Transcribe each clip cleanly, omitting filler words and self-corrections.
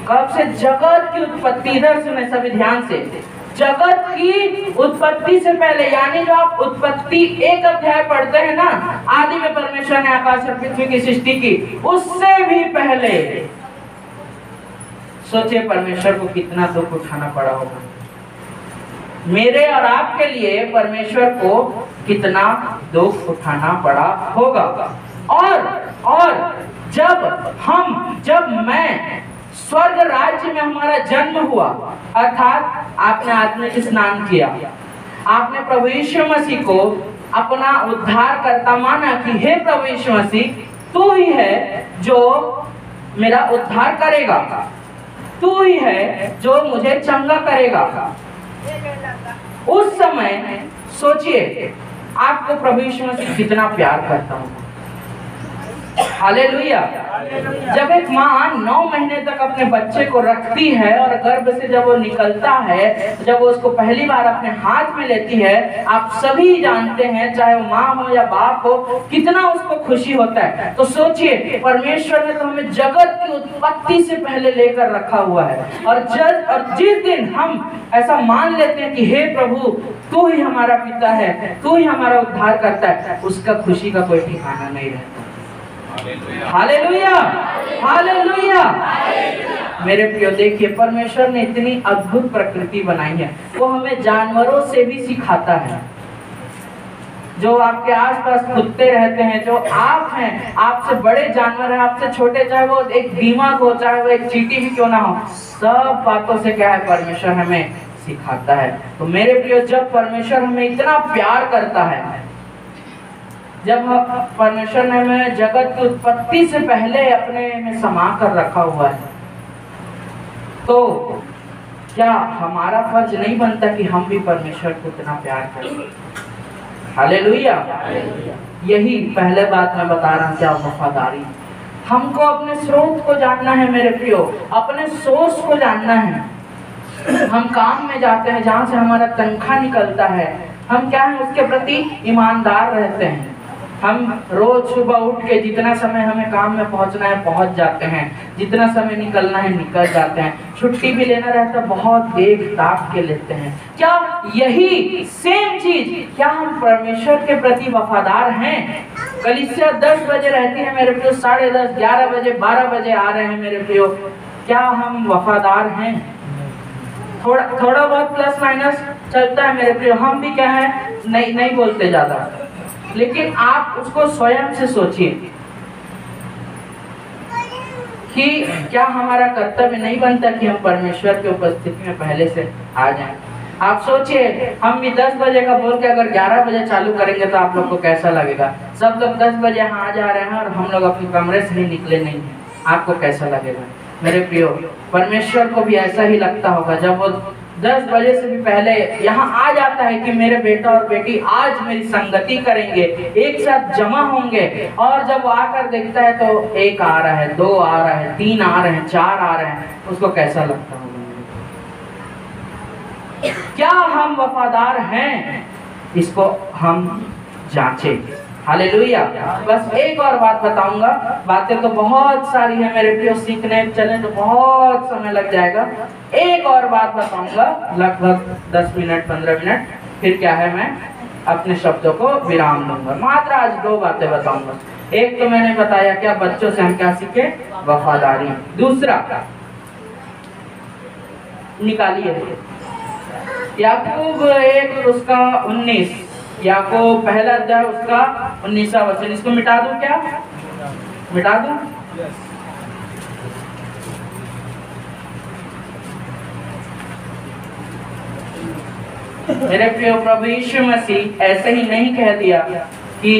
कब से? जगत की उत्पत्ति। इधर सुने सभी ध्यान से, जगत की उत्पत्ति से पहले, यानी जो आप उत्पत्ति 1 अध्याय पढ़ते हैं ना, आदि में परमेश्वर ने आकाश और पृथ्वी की सृष्टि की, उससे भी पहले सोचिए परमेश्वर को कितना दुख उठाना पड़ा होगा। मेरे और आपके लिए परमेश्वर को कितना दुख उठाना पड़ा होगा। और जब मैं स्वर्ग राज्य में हमारा जन्म हुआ, अर्थात आपने आत्मिक स्नान किया, आपने प्रभु यीशु मसीह को अपना उद्धार करता माना कि हे प्रभु यीशु मसीह, तू ही है जो मेरा उद्धार करेगा, तू ही है जो मुझे चंगा करेगा। उस समय सोचिए आपको प्रभु यीशु मसीह कितना प्यार करता हूँ। हालेलुया। जब एक माँ 9 महीने तक अपने बच्चे को रखती है और गर्भ से जब वो निकलता है, जब वो उसको पहली बार अपने हाथ में लेती है, आप सभी जानते हैं, चाहे वो माँ हो या बाप हो, कितना उसको खुशी होता है। तो सोचिए परमेश्वर ने तो हमें जगत की उत्पत्ति से पहले लेकर रखा हुआ है, और जिस दिन हम ऐसा मान लेते हैं कि हे प्रभु तू ही हमारा पिता है, तू ही हमारा उद्धार करता है, उसका खुशी का कोई ठिकाना नहीं रहता। Hallelujah, hallelujah. मेरे प्रियो देखिए, परमेश्वर ने इतनी अद्भुत प्रकृति बनाई है, वो हमें जानवरों से भी सिखाता है। जो आपके आसपास कुत्ते रहते हैं, जो आप हैं, आपसे बड़े जानवर हैं, आपसे छोटे, चाहे वो एक दीमक हो, चाहे वो एक चींटी भी क्यों ना हो, सब बातों से क्या है परमेश्वर हमें सिखाता है। तो मेरे प्रियो, जब परमेश्वर हमें इतना प्यार करता है, जब परमेश्वर ने हमें जगत की उत्पत्ति से पहले अपने में समा कर रखा हुआ है, तो क्या हमारा फर्ज नहीं बनता कि हम भी परमेश्वर को इतना प्यार करें? हालेलुया। यही पहले बात मैं बता रहा हूँ, क्या वफादारी। हमको अपने स्रोत को जानना है मेरे प्रियो, अपने सोर्स को जानना है। हम काम में जाते हैं जहाँ से हमारा तनख्वाह निकलता है, हम क्या है उसके प्रति ईमानदार रहते हैं। हम रोज सुबह उठ के जितना समय हमें काम में पहुंचना है पहुंच जाते हैं, जितना समय निकलना है निकल जाते हैं, छुट्टी भी लेना रहता है बहुत देख दाख के लेते हैं। क्या यही सेम चीज, क्या हम परमेश्वर के प्रति वफादार हैं? कलीसिया 10 बजे रहती है मेरे प्रियो, 10:30, 11 बजे, 12 बजे आ रहे हैं मेरे प्रियो, क्या हम वफादार हैं? थोड़ा बहुत प्लस माइनस चलता है मेरे प्रियो, हम भी क्या है नहीं बोलते ज्यादा, लेकिन आप उसको स्वयं से सोचिए कि क्या हमारा कर्तव्य नहीं बनता कि हम परमेश्वर की उपस्थिति में पहले से आ जाएं। आप सोचिए, हम भी 10 बजे का बोल के अगर 11 बजे चालू करेंगे तो आप लोग को कैसा लगेगा? सब लोग 10 बजे यहाँ आ जा रहे हैं और हम लोग अपने कमरे से ही निकले नहीं हैं, आपको कैसा लगेगा? मेरे प्रियो, परमेश्वर को भी ऐसा ही लगता होगा जब वो 10 बजे से भी पहले यहाँ आ जाता है कि मेरे बेटा और बेटी आज मेरी संगति करेंगे, एक साथ जमा होंगे। और जब वो आकर देखता है तो 1 आ रहा है, 2 आ रहा है, 3 आ रहे हैं, 4 आ रहे हैं, उसको कैसा लगता होगा? क्या हम वफादार हैं? इसको हम जांचें। हालेलुया। बस एक और बात बताऊंगा, बातें तो बहुत सारी है मेरे प्रियो, सीखने चले तो बहुत समय लग जाएगा। एक और बात बताऊंगा, लगभग 10 मिनट 15 मिनट, फिर क्या है मैं अपने शब्दों को विराम दूंगा। मात्र आज 2 बातें बताऊंगा। एक तो मैंने बताया क्या बच्चों से हम क्या सीखे? वफादारी। दूसरा निकालिए याकूब 1 उसका 19, याकूब पहला अध्याय उसका 19वां वचन। इसको मिटा दूं क्या? मिटा दूं? मेरे प्रिय प्रभु यीशु मसीह ऐसे ही नहीं कह दिया कि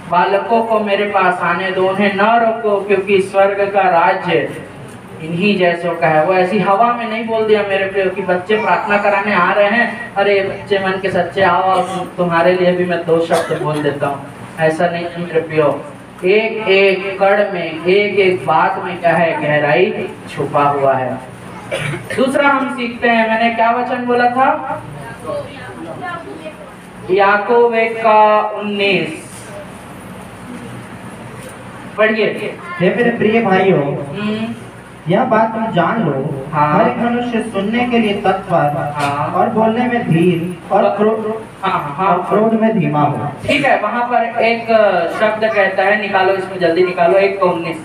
बालकों को मेरे पास आने दो, उन्हें न रोको क्योंकि स्वर्ग का राज्य इन्हीं जैसों का है। वो ऐसी हवा में नहीं बोल दिया मेरे प्रियो कि बच्चे प्रार्थना कराने आ रहे हैं, अरे बच्चे मन के सच्चे आओ, तुम्हारे लिए भी मैं 2 शब्द बोल देता हूँ। ऐसा नहीं है मेरे प्रियो, एक एक कड़ में, एक एक बात में क्या है? गहराई छुपा हुआ है। दूसरा हम सीखते हैं, मैंने क्या वचन बोला था? याकूब 1 का 19 पढ़िए। हे मेरे प्रिय भाइयों, यह बात तुम जान लो, हाँ। हर एक मनुष्य सुनने के लिए तत्पर, हाँ। और बोलने में धीर और क्रोध में धीमा हो। ठीक है, वहाँ पर एक शब्द कहता है, निकालो इसमें जल्दी निकालो, 1:19।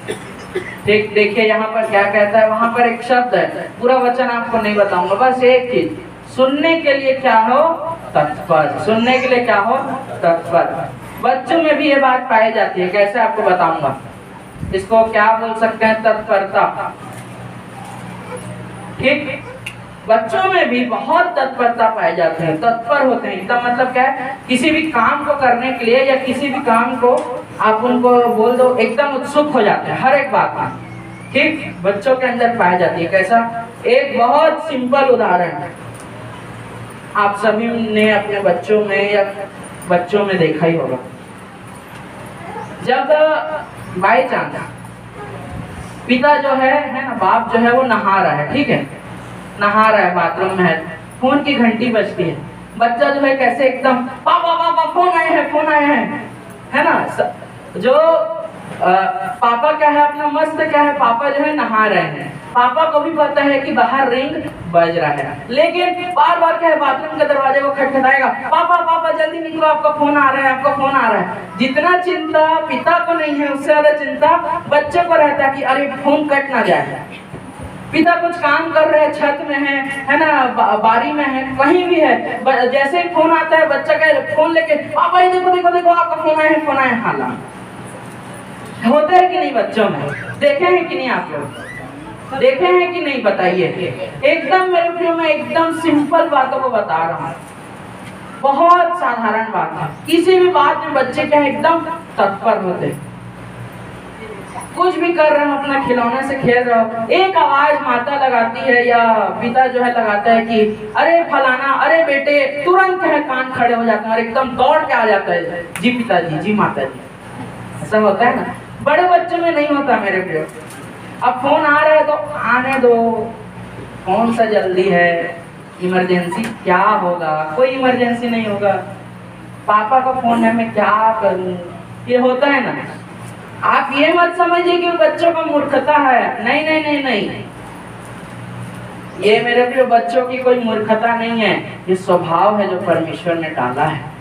देखिए यहाँ पर क्या कहता है, वहाँ पर एक शब्द है, पूरा वचन आपको नहीं बताऊंगा, बस एक चीज, सुनने के लिए क्या हो, तत्पर। सुनने के लिए क्या हो, तत्पर। बच्चों में भी ये बात पाई जाती है, कैसे आपको बताऊंगा। इसको क्या बोल सकते हैं, तत्परता। ठीक, बच्चों में भी बहुत तत्परता पाए जाते हैं, तत्पर होते हैं। इसका मतलब क्या है, किसी भी काम को करने के लिए या किसी भी काम को आप उनको बोल दो, एकदम उत्सुक हो जाते हैं हर एक बात में। ठीक, बच्चों के अंदर पाई जाती है। कैसा, एक बहुत सिंपल उदाहरण है, आप सभी ने अपने बच्चों में या बच्चों में देखा ही होगा, जब बाई चांस पिता जो है ना, बाप जो है वो नहा रहा है, ठीक है, नहा रहा है, बाथरूम में है, फोन की घंटी बजती है, बच्चा जो है कैसे एकदम, पापा पापा फोन आए हैं, फोन आए हैं, है ना। जो पापा क्या है, अपना मस्त क्या है, पापा जो है नहा रहे हैं, पापा को भी पता है कि बाहर रिंग बज रहा है, लेकिन बार बार क्या है, बाथरूम के दरवाजे को खटखटाएगा, पापा पापा जल्दी निकलो, आपका फोन आ रहा है, आपका फोन आ रहा है। जितना चिंता पिता को नहीं है, उससे ज्यादा चिंता बच्चे को रहता है कि अरे फोन कट ना जाए। पिता कुछ काम कर रहे हैं, छत में है ना, बारी में है, कहीं भी है, जैसे ही फोन आता है बच्चा का फोन लेके, पापा ये देखो देखो देखो आपका फोन आया है, फोन आया है। हाला होता है कि नहीं बच्चों में, देखे हैं कि नहीं आप लोग, देखे हैं कि नहीं, बताइए। एकदम मेरे प्रियो में एकदम सिंपल बातों को बता रहा हूँ, बहुत साधारण बात है। किसी भी बात में बच्चे क्या एकदम तत्पर होते, कुछ भी कर रहे हो, अपना खिलौने से खेल रहे हो, एक आवाज माता लगाती है या पिता जो है लगाता है कि अरे फलाना, अरे बेटे, तुरंत है कान खड़े हो जाते हैं और एकदम दौड़ के आ जाता है, जी पिताजी, जी माता जी। ऐसा होता है ना, बड़े बच्चों में नहीं होता मेरे प्रियो। अब फोन आ रहा है तो आने दो, कौन सा जल्दी है, इमरजेंसी क्या होगा, कोई इमरजेंसी नहीं होगा, पापा का फोन है, मैं क्या करूं, ये होता है ना। आप ये मत समझिए कि बच्चों का मूर्खता है, नहीं नहीं नहीं नहीं, ये मेरे प्रिय बच्चों की कोई मूर्खता नहीं है, ये स्वभाव है जो परमेश्वर ने डाला है।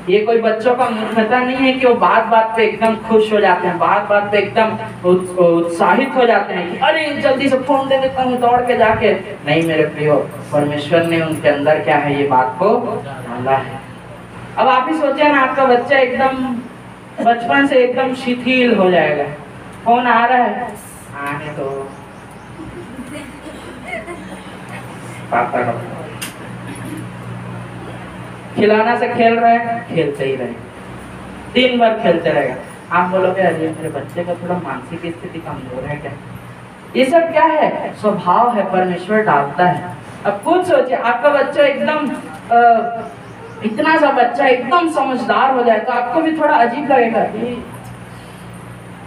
ये कोई बच्चों का मूर्खता नहीं है कि वो बात बात पे एकदम खुश हो जाते हैं, बात बात पे एकदम उत्साहित हो जाते हैं कि अरे जल्दी से फोन दे देता हूँ दौड़ के जाके। नहीं मेरे प्रियो, परमेश्वर ने उनके अंदर क्या है, ये बात को डाला है। अब आप ही सोचे ना, आपका बच्चा एकदम बचपन से एकदम शिथिल हो जाएगा, फोन आ रहा है, आने तो पापा का, खिलौना से खेल रहे हैं, खेलते ही रहे, दिन भर खेलते रहेगा। आप बोलोगे अरे मेरे बच्चे का थोड़ा मानसिक स्थिति कमजोर है क्या, ये सब क्या है, स्वभाव है, परमेश्वर डालता है। अब खुद सोचिए, आपका बच्चा एकदम इतना सा बच्चा एकदम समझदार हो जाए तो आपको भी थोड़ा अजीब लगेगा कि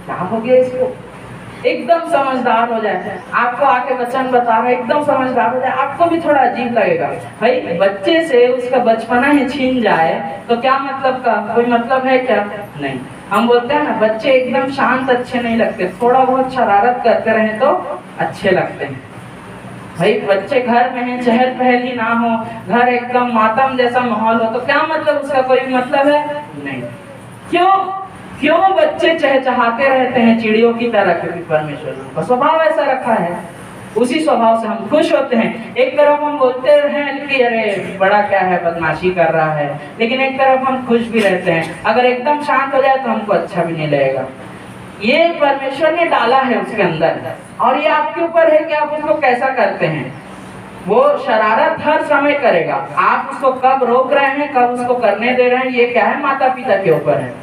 क्या हो गया इसको, एकदम समझदार हो जाए, आपको आके वचन बता रहा है, एकदम समझदार हो जाए, आपको भी थोड़ा अजीब लगेगा। भाई बच्चे से उसका बचपना ही छीन जाए तो क्या मतलब का, कोई मतलब है क्या, नहीं। हम बोलते हैं ना, बच्चे एकदम शांत अच्छे नहीं लगते, थोड़ा बहुत शरारत करते रहे तो अच्छे लगते हैं। भाई बच्चे घर में हैं, चहल पहल ही ना हो, घर एकदम मातम जैसा माहौल हो तो क्या मतलब, उसका कोई मतलब है नहीं। क्यों बच्चे चहचहाते रहते हैं चिड़ियों की तरह, क्योंकि परमेश्वर ने उनका स्वभाव ऐसा रखा है, उसी स्वभाव से हम खुश होते हैं। एक तरफ हम बोलते हैं कि अरे बड़ा क्या है, बदमाशी कर रहा है, लेकिन एक तरफ हम खुश भी रहते हैं। अगर एकदम शांत हो जाए तो हमको अच्छा भी नहीं लगेगा। ये परमेश्वर ने डाला है उसके अंदर, और ये आपके ऊपर है कि आप उसको कैसा करते हैं। वो शरारत हर समय करेगा, आप उसको कब रोक रहे हैं, कब उसको करने दे रहे हैं, ये क्या है, माता पिता के ऊपर है।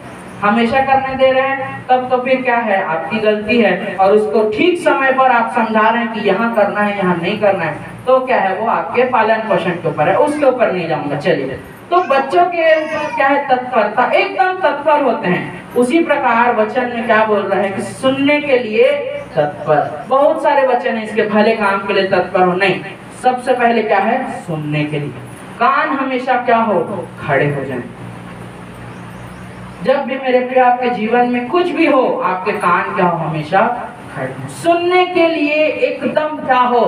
हमेशा करने दे रहे हैं तब तो फिर क्या है, आपकी गलती है, और उसको ठीक समय पर आप समझा रहे हैं कि यहाँ करना है, यहाँ नहीं करना है, तो क्या है, वो आपके पालन पोषण के ऊपर है, उसके ऊपर नहीं जाऊंगा। चलिए, तो बच्चों के ऊपर क्या है, तत्परता, एकदम तत्पर होते हैं। उसी प्रकार वचन में क्या बोल रहा है कि सुनने के लिए तत्पर। बहुत सारे वचन है इसके भले काम के लिए तत्पर हो, नहीं, सबसे पहले क्या है, सुनने के लिए कान हमेशा क्या हो, खड़े हो जाए। जब भी मेरे प्रिय आपके जीवन में कुछ भी हो, आपके कान क्या हो, हमेशा सुनने के लिए एकदम क्या हो,